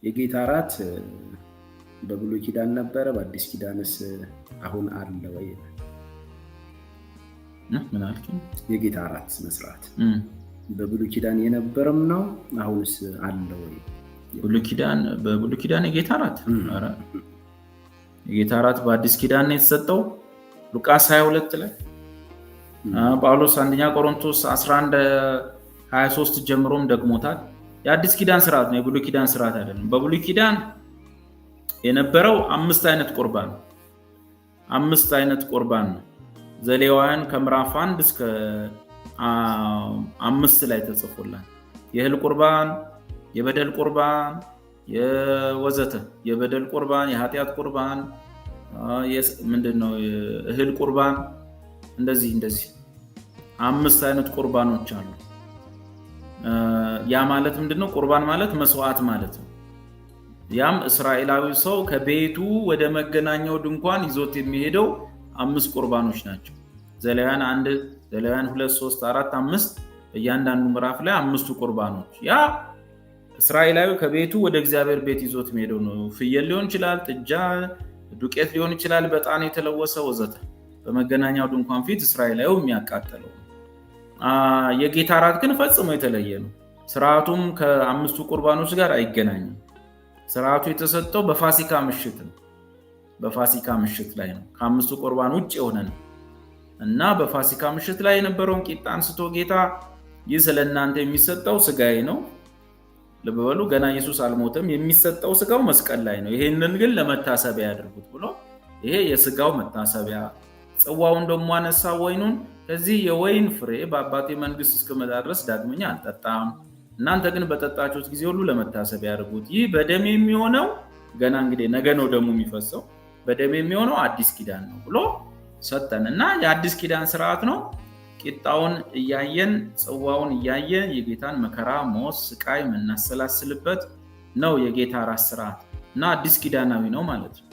የጌታ እራት በብሉይ ኪዳን ነበረ፣ በአዲስ ኪዳንስ አሁን አለ ወይ? ምን አልከኝ? የጌታ እራት ስነ ስርዓት በብሉይ ኪዳን የነበረም ነው፣ አሁንስ አለ ወይ? በብሉይ ኪዳን የጌታ እራት ኧረ የጌታ እራት በአዲስ ኪዳን ነው የተሰጠው። ሉቃስ 22 ላይ ጳውሎስ አንደኛ ቆሮንቶስ 11:23 ጀምሮም ደግሞታል። የአዲስ ኪዳን ስርዓት ነው፣ የብሉይ ኪዳን ስርዓት አይደለም። በብሉይ ኪዳን የነበረው 5 አይነት ቁርባን ነው። ዘሌዋውያን ከምዕራፍ 1 እስከ 5 ላይ ተጽፎላል። የእህል ቁርባን፣ የበደል ቁርባን፣ የወዘተ የበደል ቁርባን፣ የኃጢአት ቁርባን፣ ምንድነው እህል ቁርባን፣ እንደዚህ 5 አይነት ቁርባኖች አሉ። ያ ማለት ምንድነው? ቁርባን ማለት መስዋዕት ማለት ነው። ያም እስራኤላዊ ሰው ከቤቱ ወደ መገናኛው ድንኳን ይዞት የሚሄደው 5 ቁርባኖች ናቸው። ዘሌዋውያን 1፣ ዘሌዋውያን 2፣ 3፣ 4፣ 5 በእያንዳንዱ ምዕራፍ ላይ 5ቱ ቁርባኖች ያ እስራኤላዊ ከቤቱ ወደ እግዚአብሔር ቤት ይዞት የሚሄደው ነው። ፍየል ሊሆን ይችላል፣ ጥጃ፣ ዱቄት ሊሆን ይችላል፣ በጣን የተለወሰ ወዘተ በመገናኛው ድንኳን ፊት እስራኤላዊ የሚያቃጥለው። የጌታ እራት ግን ፈጽሞ የተለየ ነው። ስርዓቱም ከ5ቱ ቁርባኖች ጋር አይገናኝም። ስርዓቱ የተሰጠው በፋሲካ ምሽት ነው። በፋሲካ ምሽት ላይ ነው። ከ5ቱ ቁርባን ውጭ የሆነ ነው እና በፋሲካ ምሽት ላይ የነበረውን ቂጣ አንስቶ ጌታ ይህ ስለእናንተ የሚሰጠው ስጋዬ ነው። ልብ በሉ፣ ገና ኢየሱስ አልሞተም። የሚሰጠው ስጋው መስቀል ላይ ነው። ይሄንን ግን ለመታሰቢያ ያድርጉት ብሎ ይሄ የስጋው መታሰቢያ። ጽዋውን ደግሞ አነሳ፣ ወይኑን ከዚህ የወይን ፍሬ በአባቴ መንግስት እስክመጣ ድረስ ዳግመኛ አልጠጣም፣ እናንተ ግን በጠጣችሁት ጊዜ ሁሉ ለመታሰቢያ ያድርጉት። ይህ በደሜ የሚሆነው ገና እንግዲህ ነገ ነው ደሙ የሚፈሰው፣ በደሜ የሚሆነው አዲስ ኪዳን ነው ብሎ ሰጠን እና የአዲስ ኪዳን ስርዓት ነው። ቂጣውን እያየን ጽዋውን እያየን የጌታን መከራ፣ ሞት፣ ስቃይ የምናሰላስልበት ነው የጌታ እራት ስርዓት እና አዲስ ኪዳናዊ ነው ማለት ነው።